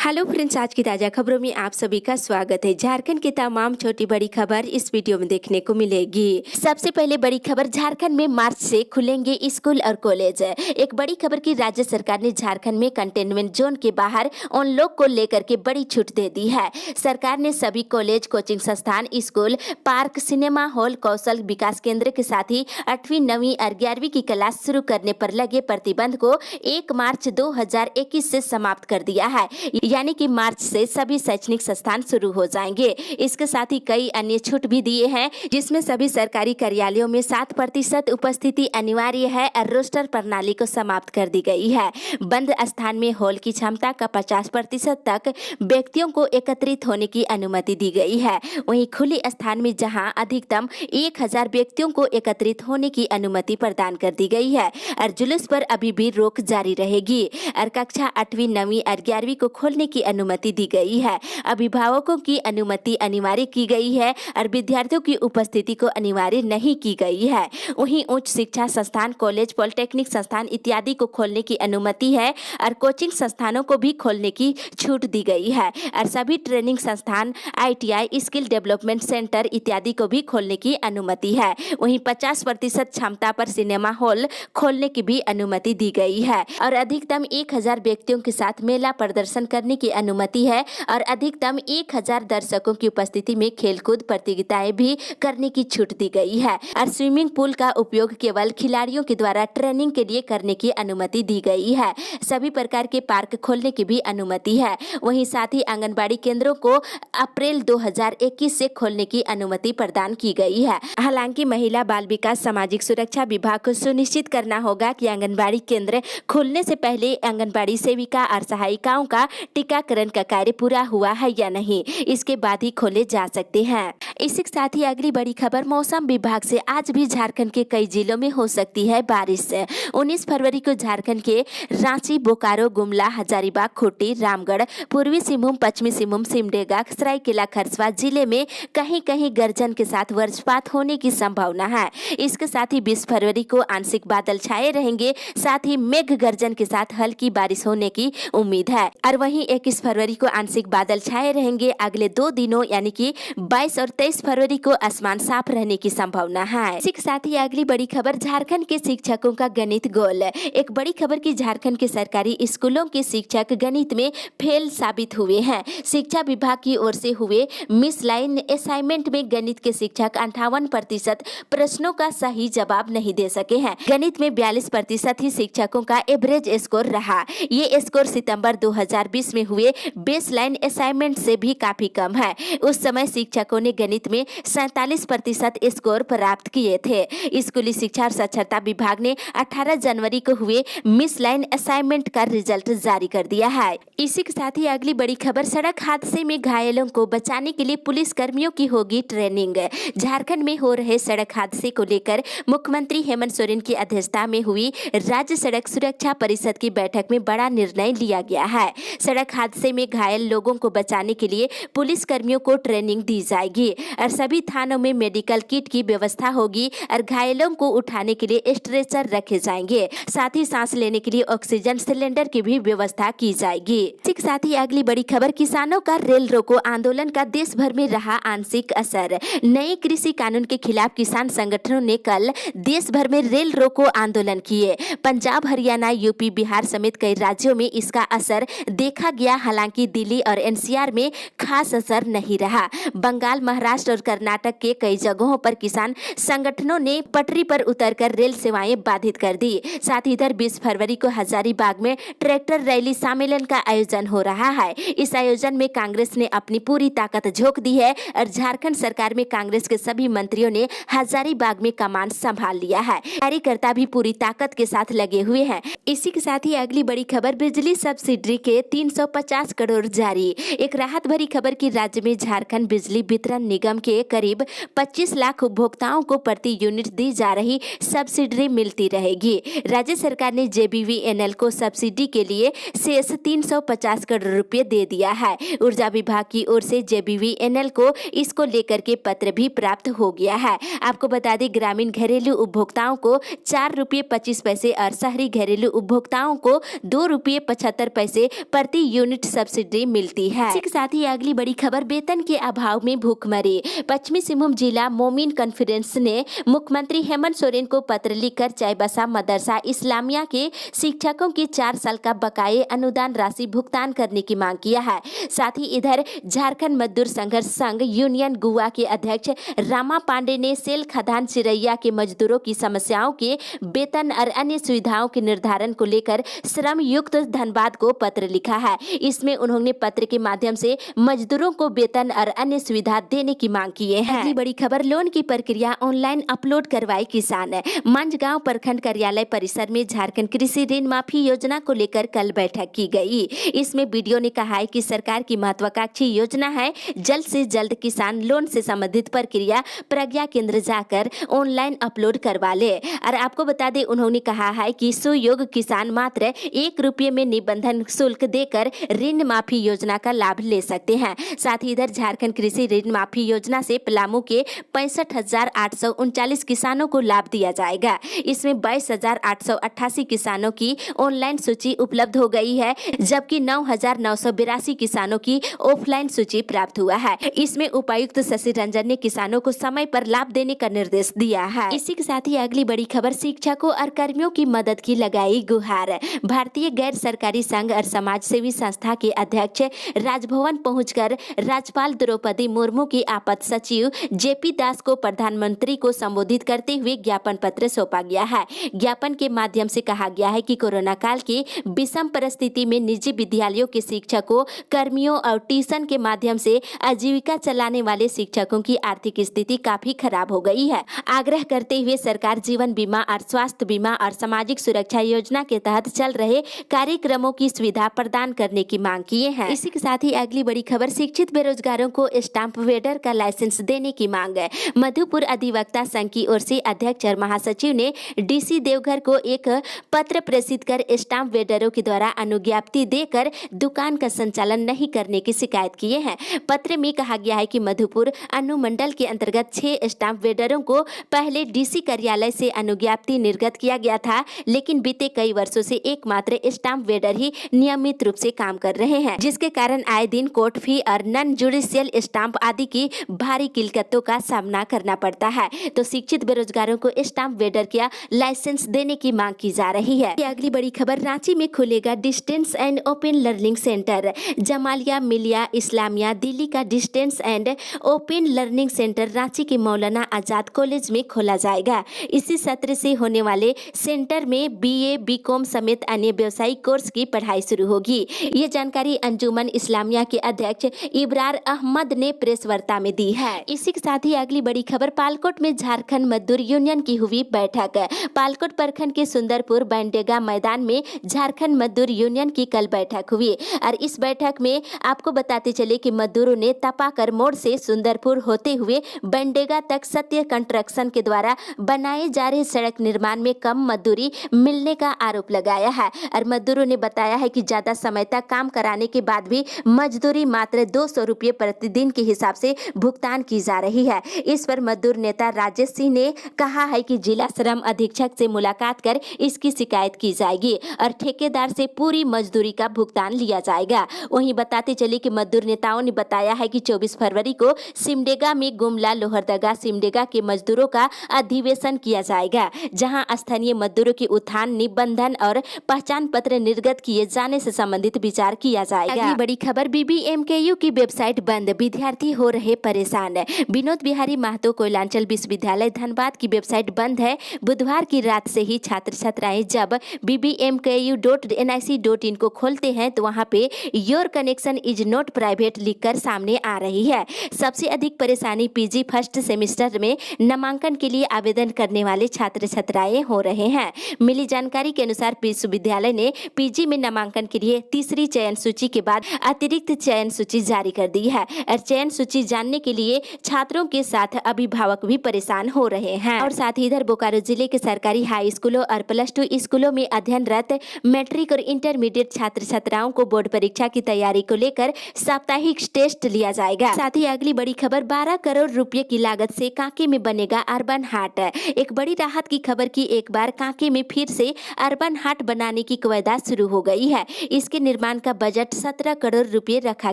Hello friends, आज की ताज़ा खबरों में आप सभी का स्वागत है। झारखंड की तमाम छोटी बड़ी खबर इस वीडियो में देखने को मिलेगी। सबसे पहले बड़ी खबर, झारखंड में मार्च से खुलेंगे स्कूल और कॉलेज। एक बड़ी खबर की राज्य सरकार ने झारखंड में कंटेनमेंट जोन के बाहर उन लोग को लेकर के बड़ी छूट दे दी है। सरकार ने सभी कॉलेज, कोचिंग संस्थान, स्कूल, पार्क, सिनेमा हॉल, कौशल विकास केंद्र के साथ ही 8वीं, 9वीं और 11वीं की क्लास शुरू करने पर लगे प्रतिबंध को 1 मार्च 2021 से समाप्त कर दिया है। यानी कि मार्च से सभी शैक्षणिक संस्थान शुरू हो जाएंगे। इसके साथ ही कई अन्य छूट भी दिए हैं, जिसमें सभी सरकारी कार्यालयों में 7% उपस्थिति अनिवार्य है और रोस्टर प्रणाली को समाप्त कर दी गई है। बंद स्थान में हॉल की क्षमता का 50% तक व्यक्तियों को एकत्रित होने की अनुमति दी गई है। वहीं खुले स्थान में जहां अधिकतम 1000 व्यक्तियों को एकत्रित होने की अनुमति प्रदान कर दी गई है और जुलूस पर अभी भी रोक जारी रहेगी। और कक्षा 8वीं, 9वीं और 11वीं को खोलने की अनुमति दी गई है। अभिभावकों की अनुमति अनिवार्य की गई है और विद्यार्थियों की उपस्थिति को अनिवार्य नहीं की गई है। वहीं उच्च शिक्षा संस्थान, कॉलेज, पॉलिटेक्निक संस्थान इत्यादि को खोलने की अनुमति है और कोचिंग संस्थानों को भी खोलने की छूट दी गई है और सभी ट्रेनिंग संस्थान, ITI, स्किल डेवलपमेंट सेंटर इत्यादि को भी खोलने की अनुमति है। वहीं 50% क्षमता पर सिनेमा हॉल खोलने की भी अनुमति दी गई है और अधिकतम 1000 व्यक्तियों के साथ मेला प्रदर्शन करने की अनुमति है और अधिकतम 1000 दर्शकों की उपस्थिति में खेलकूद प्रतियोगिताएं भी करने की छूट दी गई है और स्विमिंग पूल का उपयोग केवल खिलाड़ियों के द्वारा ट्रेनिंग के लिए करने की अनुमति दी गई है। सभी प्रकार के पार्क खोलने की भी अनुमति है। वहीं साथ ही आंगनबाड़ी केंद्रों को अप्रैल 2021 से खोलने की अनुमति प्रदान की गई है। हालांकि महिला बाल विकास सामाजिक सुरक्षा विभाग को सुनिश्चित करना होगा कि आंगनबाड़ी केंद्र खुलने से पहले आंगनबाड़ी सेविका और सहायिकाओं का टीकाकरण का कार्य पूरा हुआ है या नहीं, इसके बाद ही खोले जा सकते हैं। इसी के साथ ही अगली बड़ी खबर, मौसम विभाग से आज भी झारखंड के कई जिलों में हो सकती है बारिश। 19 फरवरी को झारखंड के रांची, बोकारो, गुमला, हजारीबाग, खूंटी, रामगढ़, पूर्वी सिंहभूम, पश्चिमी सिंहभूम, सिमडेगा, सरायकेला खरसावां जिले में कहीं कहीं गर्जन के साथ वज्रपात होने की संभावना है। इसके साथ ही 20 फरवरी को आंशिक बादल छाए रहेंगे, साथ ही मेघ गर्जन के साथ हल्की बारिश होने की उम्मीद है। और वहीं 21 फरवरी को आंशिक बादल छाए रहेंगे। अगले 2 दिनों यानी कि 22 और 23 फरवरी को आसमान साफ रहने की संभावना है। इसी के साथ ही अगली बड़ी खबर, झारखंड के शिक्षकों का गणित गोल। एक बड़ी खबर की झारखंड के सरकारी स्कूलों के शिक्षक गणित में फेल साबित हुए हैं। शिक्षा विभाग की ओर से हुए मिस लाइन असाइनमेंट में गणित के शिक्षक 58% प्रश्नों का सही जवाब नहीं दे सके हैं। गणित में 42% ही शिक्षकों का एवरेज स्कोर रहा। ये स्कोर सितंबर 2020 में हुए बेस लाइन असाइनमेंट से भी काफी कम है। उस समय शिक्षकों ने गणित में 47% स्कोर प्राप्त किए थे। स्कूली शिक्षा और साक्षरता विभाग ने 18 जनवरी को हुए मिस लाइन असाइनमेंट का रिजल्ट जारी कर दिया है। इसी के साथ ही अगली बड़ी खबर, सड़क हादसे में घायलों को बचाने के लिए पुलिस कर्मियों की होगी ट्रेनिंग। झारखंड में हो रहे सड़क हादसे को लेकर मुख्यमंत्री हेमंत सोरेन की अध्यक्षता में हुई राज्य सड़क सुरक्षा परिषद की बैठक में बड़ा निर्णय लिया गया है। सड़क हादसे में घायल लोगों को बचाने के लिए पुलिस कर्मियों को ट्रेनिंग दी जाएगी और सभी थानों में मेडिकल किट की व्यवस्था होगी और घायलों को उठाने के लिए स्ट्रेचर रखे जाएंगे। साथ ही सांस लेने के लिए ऑक्सीजन सिलेंडर की भी व्यवस्था की जाएगी। इसी के साथ ही अगली बड़ी खबर, किसानों का रेल रोको आंदोलन का देश भर में रहा आंशिक असर। नए कृषि कानून के खिलाफ किसान संगठनों ने कल देश भर में रेल रोको आंदोलन किए। पंजाब, हरियाणा, यूपी, बिहार समेत कई राज्यों में इसका असर देखा गया। हालांकि दिल्ली और NCR में खास असर नहीं रहा। बंगाल, महाराष्ट्र और कर्नाटक के कई जगहों पर किसान संगठनों ने पटरी पर उतरकर रेल सेवाएं बाधित कर दी। साथ ही इधर 20 फरवरी को हजारीबाग में ट्रैक्टर रैली सम्मेलन का आयोजन हो रहा है। इस आयोजन में कांग्रेस ने अपनी पूरी ताकत झोंक दी है और झारखंड सरकार में कांग्रेस के सभी मंत्रियों ने हजारीबाग में कमान संभाल लिया है। कार्यकर्ता भी पूरी ताकत के साथ लगे हुए हैं। इसी के साथ ही अगली बड़ी खबर, बिजली सब्सिडी के 350 करोड़ जारी। एक राहत भरी खबर की राज्य में झारखंड बिजली वितरण निगम के करीब 25 लाख उपभोक्ताओं को प्रति यूनिट दी जा रही सब्सिडी मिलती रहेगी। राज्य सरकार ने JBVNL को सब्सिडी के लिए शेष 350 करोड़ रुपए दे दिया है। ऊर्जा विभाग की ओर से JBVNL को इसको लेकर के पत्र भी प्राप्त हो गया है। आपको बता दें, ग्रामीण घरेलू उपभोक्ताओं को 4 रुपये 25 पैसे और शहरी घरेलू उपभोक्ताओं को 2 रुपये 75 पैसे प्रति यूनिट सब्सिडी मिलती है। इसी के साथ ही अगली बड़ी खबर, वेतन के अभाव में भूखमरी। पश्चिमी सिंहभूम जिला मोमिन कॉन्फ्रेंस ने मुख्यमंत्री हेमंत सोरेन को पत्र लिखकर चाईबासा मदरसा इस्लामिया के शिक्षकों की 4 साल का बकाये अनुदान राशि भुगतान करने की मांग किया है। साथ ही इधर झारखंड मजदूर संघर्ष संघ यूनियन गुआ के अध्यक्ष रामा पांडे ने सेल खदान चिरैया के मजदूरों की समस्याओं के वेतन और अन्य सुविधाओं के निर्धारण को लेकर श्रम युक्त धनबाद को पत्र लिखा है। इसमें उन्होंने पत्र के माध्यम से मजदूरों को वेतन और अन्य सुविधा देने की मांग की है। अगली बड़ी खबर, लोन की प्रक्रिया ऑनलाइन अपलोड करवाए किसान। मंझगांव प्रखंड कार्यालय परिसर में झारखंड कृषि ऋण माफी योजना को लेकर कल बैठक की गई। इसमें वीडियो ने कहा है कि सरकार की महत्वाकांक्षी योजना है, जल्द से जल्द किसान लोन से संबंधित प्रक्रिया प्रज्ञा केंद्र जाकर ऑनलाइन अपलोड करवा ले। और आपको बता दें, उन्होंने कहा है कि सुयोग्य किसान मात्र 1 रुपये में निबंधन शुल्क देकर ऋण माफी योजना का लाभ ले सकते हैं। साथ ही इधर झारखंड कृषि ऋण माफी योजना से पलामू के 65,839 किसानों को लाभ दिया जाएगा। इसमें 22,888 किसानों की ऑनलाइन सूची उपलब्ध हो गई है, जबकि 9,982 किसानों की ऑफलाइन सूची प्राप्त हुआ है। इसमें उपायुक्त शशि रंजन ने किसानों को समय पर लाभ देने का निर्देश दिया है। इसी के साथ ही अगली बड़ी खबर, शिक्षकों और कर्मियों की मदद की लगाई गुहार। भारतीय गैर सरकारी संघ और समाज सेवी संस्था के अध्यक्ष राजभवन पहुंचकर राज्यपाल द्रौपदी मुर्मू की आपात सचिव जेपी दास को प्रधानमंत्री को संबोधित करते हुए ज्ञापन पत्र सौंपा गया है। ज्ञापन के माध्यम से कहा गया है कि कोरोना काल की विषम परिस्थिति में निजी विद्यालयों के शिक्षकों, कर्मियों और ट्यूशन के माध्यम से आजीविका चलाने वाले शिक्षकों की आर्थिक स्थिति काफी खराब हो गई है। आग्रह करते हुए सरकार जीवन बीमा और स्वास्थ्य बीमा और सामाजिक सुरक्षा योजना के तहत चल रहे कार्यक्रमों की सुविधा प्रदान करने की मांग किए हैं। इसी के साथ ही अगली बड़ी खबर, शिक्षित बेरोजगारों को स्टाम्प वेडर का लाइसेंस देने की मांग है। मधुपुर अधिवक्ता संघ की ओर से अध्यक्ष और महासचिव ने डीसी देवघर को एक पत्र प्रेषित कर स्टाम्प वेडरों के द्वारा अनुज्ञप्ति देकर दुकान का संचालन नहीं करने की शिकायत किए हैं। पत्र में कहा गया है कि मधुपुर अनुमंडल के अंतर्गत 6 स्टाम्प वेडरों को पहले डीसी कार्यालय से अनुज्ञप्ति निर्गत किया गया था, लेकिन बीते कई वर्षों से एकमात्र स्टाम्प वेडर ही नियमित रूप से काम कर रहे हैं, जिसके कारण आए दिन कोर्ट फी और नॉन जुडिशियल स्टाम्प आदि की भारी किल्लतों का सामना करना पड़ता है। तो शिक्षित बेरोजगारों को स्टाम्प वेडर का लाइसेंस देने की मांग की जा रही है। अगली बड़ी खबर, रांची में खुलेगा distance and open learning centre. Jamia Millia Islamia Delhi का distance and open learning centre Ranchi के मौलाना आजाद कॉलेज में खोला जाएगा। इसी सत्र से होने वाले सेंटर में BA, BCom समेत अन्य व्यावसायिक कोर्स की पढ़ाई शुरू होगी। ये जानकारी अंजुमन इस्लामिया के अध्यक्ष इब्रार अहमद ने प्रेस वार्ता में दी है। इसी के साथ ही अगली बड़ी खबर, पालकोट में झारखंड मजदूर यूनियन की हुई बैठक। पालकोट प्रखंड के सुंदरपुर बैंडेगा मैदान में झारखंड मजदूर यूनियन की कल बैठक हुई और इस बैठक में आपको बताते चले कि मजदूरों ने तपाकर मोड़ से सुंदरपुर होते हुए बैंडेगा तक सत्य कंस्ट्रक्शन के द्वारा बनाए जा रहे सड़क निर्माण में कम मजदूरी मिलने का आरोप लगाया है और मजदूरों ने बताया है कि ज्यादा समय तक काम कराने के बाद भी मजदूरी मात्र 200 रुपये प्रतिदिन के हिसाब से भुगतान की जा रही है। इस पर मजदूर नेता राजेश सिंह ने कहा है कि जिला श्रम अधीक्षक से मुलाकात कर इसकी शिकायत की जाएगी और ठेकेदार से पूरी मजदूरी का भुगतान लिया जाएगा। वहीं बताते चले कि मजदूर नेताओं ने बताया है कि 24 फरवरी को सिमडेगा में गुमला लोहरदगा सिमडेगा के मजदूरों का अधिवेशन किया जाएगा, जहां स्थानीय मजदूरों के उत्थान, निबंधन और पहचान पत्र निर्गत किए जाने से संबंधित विचार किया जाएगा। अगली बड़ी खबर, BBMKU की वेबसाइट बंद, विद्यार्थी हो रहे परेशान। विनोद बिहारी महतो कोयलांचल विश्वविद्यालय धनबाद की वेबसाइट बंद है। बुधवार की रात से ही छात्र छात्राएं जब bbmku.nic.in को खोलते हैं तो वहां पे your connection is not private लिखकर सामने आ रही है। सबसे अधिक परेशानी PG फर्स्ट सेमेस्टर में नामांकन के लिए आवेदन करने वाले छात्र छात्राएं हो रहे हैं। मिली जानकारी के अनुसार विश्वविद्यालय ने PG में नामांकन के लिए तीसरी चयन सूची के बाद अतिरिक्त चयन सूची जारी कर दी है और चयन सूची जानने के लिए छात्रों के साथ अभिभावक भी परेशान हो रहे हैं। और साथ ही इधर बोकारो जिले के सरकारी हाई स्कूलों और +2 स्कूलों में अध्ययनरत मैट्रिक और इंटरमीडिएट छात्र छात्राओं को बोर्ड परीक्षा की तैयारी को लेकर साप्ताहिक टेस्ट लिया जाएगा। साथ ही अगली बड़ी खबर, 12 करोड़ रुपए की लागत से कांके में बनेगा अर्बन हाट। एक बड़ी राहत की खबर की एक बार कांके में फिर से अर्बन हाट बनाने की कवायद शुरू हो गई है। इसके निर्माण निर्माण का बजट 17 करोड़ रुपए रखा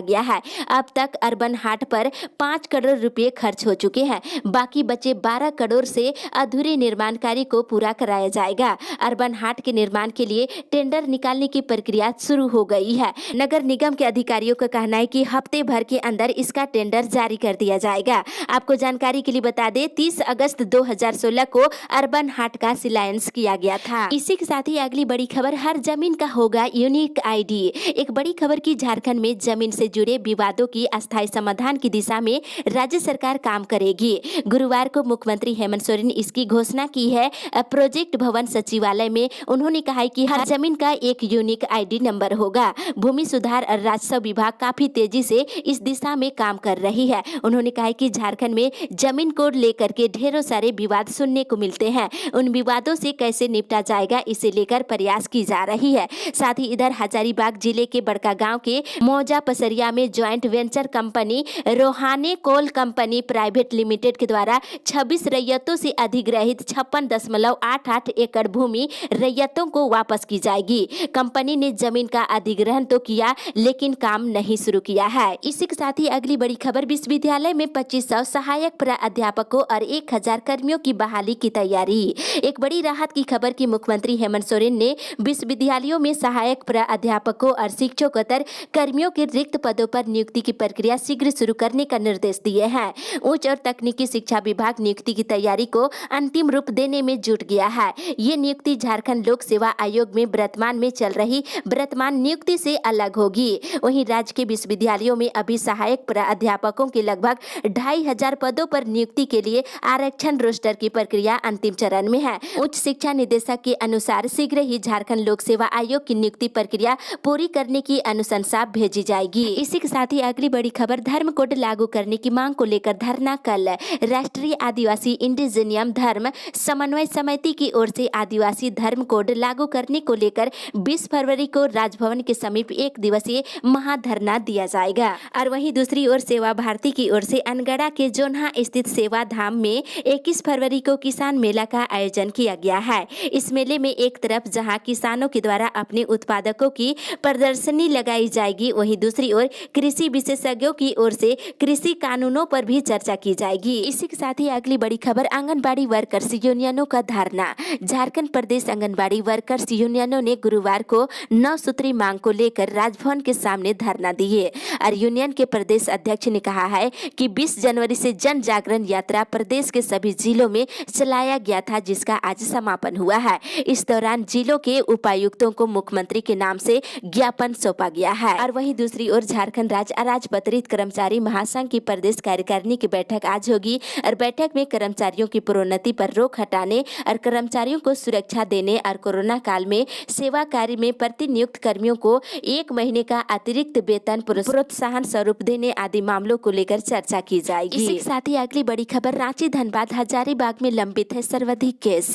गया है। अब तक अर्बन हाट पर 5 करोड़ रुपए खर्च हो चुके हैं। बाकी बचे 12 करोड़ से अधूरे निर्माण कार्य को पूरा कराया जाएगा। अर्बन हाट के निर्माण के लिए टेंडर निकालने की प्रक्रिया शुरू हो गई है। नगर निगम के अधिकारियों का कहना है कि हफ्ते भर के अंदर इसका टेंडर जारी कर दिया जाएगा। आपको जानकारी के लिए बता दें, 30 अगस्त 2016 को अर्बन हाट का शिलान्यास किया गया था। इसी के साथ ही अगली बड़ी खबर, हर जमीन का होगा यूनिक आईडी। एक बड़ी खबर की झारखंड में जमीन से जुड़े विवादों की अस्थायी समाधान की दिशा में राज्य सरकार काम करेगी। गुरुवार को मुख्यमंत्री हेमंत सोरेन इसकी घोषणा की है। प्रोजेक्ट भवन सचिवालय में उन्होंने कहा है कि हर जमीन का एक यूनिक आईडी नंबर होगा। भूमि सुधार और राजस्व विभाग काफी तेजी से इस दिशा में काम कर रही है। उन्होंने कहा है कि झारखंड में जमीन को लेकर के ढेरों सारे विवाद सुनने को मिलते हैं। उन विवादों से कैसे निपटा जाएगा, इसे लेकर प्रयास की जा रही है। साथ ही इधर हजारीबाग जिले के बड़का गांव के मौजा पसरिया में joint venture company Rohane coal company private limited के द्वारा 26 रैयतों से अधिग्रहित 56.88 एकड़ भूमि रैयतों को वापस की जाएगी। कंपनी ने जमीन का अधिग्रहण तो किया, लेकिन काम नहीं शुरू किया है। इसी के साथ ही अगली बड़ी खबर, विश्वविद्यालय में 2500 सहायक प्राध्यापकों और 1000 कर्मियों की बहाली की तैयारी। एक बड़ी राहत की खबर की मुख्यमंत्री हेमंत सोरेन ने विश्वविद्यालयों में सहायक प्राध्यापकों और शिक्षकोत्तर कर्मियों के रिक्त पदों पर नियुक्ति की प्रक्रिया शीघ्र शुरू करने का निर्देश दिए हैं। उच्च और तकनीकी शिक्षा विभाग नियुक्ति की तैयारी को अंतिम रूप देने में जुट गया है। ये नियुक्ति झारखंड लोक सेवा आयोग में वर्तमान में चल रही वर्तमान नियुक्ति से अलग होगी। वहीं राज्य के विश्वविद्यालयों में अभी सहायक प्राध्यापकों के लगभग 2500 पदों पर नियुक्ति के लिए आरक्षण रोस्टर की प्रक्रिया अंतिम चरण में है। उच्च शिक्षा निदेशक के अनुसार शीघ्र ही झारखंड लोक सेवा आयोग की नियुक्ति प्रक्रिया पूरी करने की अनुशंसा भेजी जाएगी। इसी के साथ ही अगली बड़ी खबर, धर्म कोड लागू करने की मांग को लेकर धरना कल। राष्ट्रीय आदिवासी इंडिजिनियम धर्म समन्वय समिति की ओर से आदिवासी धर्म कोड लागू करने को लेकर 20 फरवरी को राजभवन के समीप एक दिवसीय महाधरना दिया जाएगा। और वहीं दूसरी ओर सेवा भारती की ओर से अनगढ़ा के जोन्हा स्थित सेवा धाम में 21 फरवरी को किसान मेला का आयोजन किया गया है। इस मेले में एक तरफ जहां किसानों के द्वारा अपने उत्पादकों की प्रदर्शनी लगाई जाएगी, वहीं दूसरी ओर कृषि विशेषज्ञों की ओर से कृषि कानूनों पर भी चर्चा की जाएगी। इसी के साथ ही अगली बड़ी खबर, आंगनबाड़ी वर्कर्स यूनियनों का धरना। झारखंड प्रदेश आंगनबाड़ी वर्कर्स यूनियनों ने गुरुवार को 9 सूत्री मांग को लेकर राजभवन के सामने धरना दिए। और यूनियन के प्रदेश अध्यक्ष ने कहा है कि 20 जनवरी से जन जागरण यात्रा प्रदेश के सभी जिलों में चलाया गया था, जिसका आज समापन हुआ है। इस दौरान जिलों के उपायुक्तों को मुख्यमंत्री के नाम से ज्ञापन सौंपा गया है। और वहीं दूसरी ओर झारखंड राज्य अराजपत्रित कर्मचारी महासंघ की प्रदेश कार्यकारिणी की बैठक आज होगी। और बैठक में कर्मचारियों की प्रोन्नति पर रोक हटाने और कर्मचारियों को सुरक्षा देने और कोरोना काल में सेवा कार्य में प्रतिनियुक्त कर्मियों को 1 महीने का अतिरिक्त वेतन प्रोत्साहन स्वरूप देने आदि मामलों को लेकर चर्चा की जाएगी। इसी के साथ ही अगली बड़ी खबर, रांची धनबाद हजारीबाग में लंबित है सर्वाधिक केस।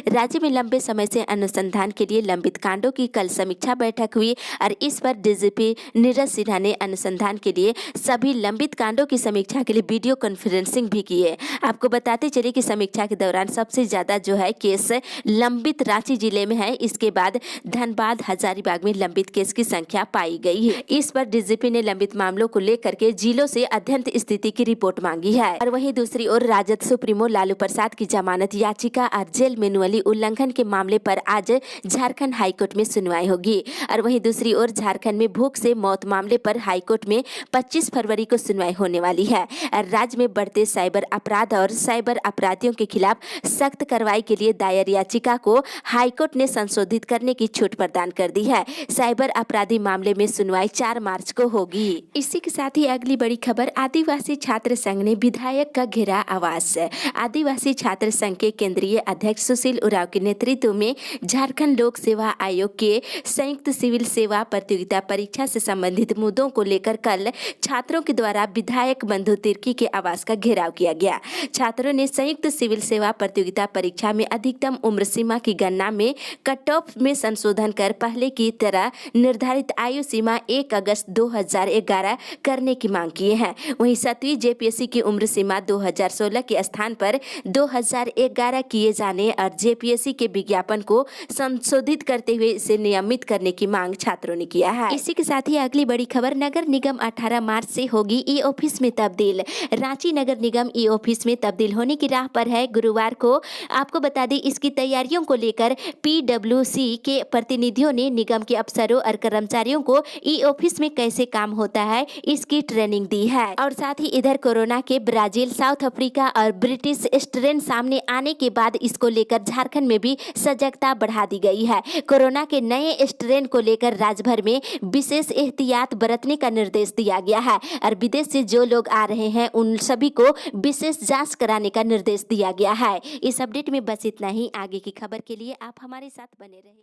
राज्य में लंबे समय से अनुसंधान के लिए लंबित कांडों की कल समीक्षा बैठक हुई और इस पर डीजीपी नीरज सिन्हा ने अनुसंधान के लिए सभी लंबित कांडों की समीक्षा के लिए वीडियो कॉन्फ्रेंसिंग भी की है। आपको बताते चले कि समीक्षा के दौरान सबसे ज्यादा जो है केस लंबित रांची जिले में है। इसके बाद धनबाद हजारीबाग में लंबित केस की संख्या पाई गई है। इस पर डीजीपी ने लंबित मामलों को लेकर के जिलों से अध्ययन स्थिति की रिपोर्ट मांगी है। और वहीं दूसरी ओर राजद सुप्रीमो लालू प्रसाद की जमानत याचिका और जेल मैनुअली उल्लंघन के मामले पर आज झारखंड हाईकोर्ट में सुनवाई होगी। और वहीं दूसरी ओर झारखंड में भूख से मौत मामले पर हाईकोर्ट में 25 फरवरी को सुनवाई होने वाली है। और राज्य में बढ़ते साइबर अपराध और साइबर अपराधियों के खिलाफ सख्त कार्रवाई के लिए दायर याचिका को हाईकोर्ट ने संशोधित करने की छूट प्रदान कर दी है। साइबर अपराधी मामले में सुनवाई 4 मार्च को होगी। इसी के साथ ही अगली बड़ी खबर, आदिवासी छात्र संघ ने विधायक का घेरा आवास। आदिवासी छात्र संघ के केंद्रीय अध्यक्ष सुशील उरांव के नेतृत्व में झारखंड लोक सेवा आयोग के संयुक्त सिविल सेवा प्रतियोगिता परीक्षा से संबंधित मुद्दों को लेकर कल छात्रों के द्वारा विधायक बंधु तिर्की के आवास का घेराव किया गया। छात्रों ने संयुक्त सिविल सेवा प्रतियोगिता परीक्षा में अधिकतम उम्र सीमा की गणना में कट ऑफ में संशोधन कर पहले की तरह निर्धारित आयु सीमा 1 अगस्त 2011 करने की मांग किए हैं। वहीं 7वीं जेपीएससी की उम्र सीमा 2016 के स्थान पर 2011 किए जाने और जेपीएससी के विज्ञापन को संशोधित करते हुए इसे नियमित करने की मांग छात्रों खबरों ने किया है। इसी के साथ ही अगली बड़ी खबर, नगर निगम 18 मार्च से होगी ई ऑफिस में तब्दील। रांची नगर निगम ई ऑफिस में तब्दील होने की राह पर है। गुरुवार को आपको बता दें, इसकी तैयारियों को लेकर PWC के प्रतिनिधियों ने निगम के अफसरों और कर्मचारियों को ई ऑफिस में कैसे काम होता है इसकी ट्रेनिंग दी है। और साथ ही इधर कोरोना के ब्राजील, साउथ अफ्रीका और ब्रिटिश स्ट्रेन सामने आने के बाद इसको लेकर झारखंड में भी सजगता बढ़ा दी गई है। कोरोना के नए स्ट्रेन को लेकर राज्य भर में विशेष एहतियात बरतने का निर्देश दिया गया है और विदेश से जो लोग आ रहे हैं उन सभी को विशेष जांच कराने का निर्देश दिया गया है। इस अपडेट में बस इतना ही। आगे की खबर के लिए आप हमारे साथ बने रहें।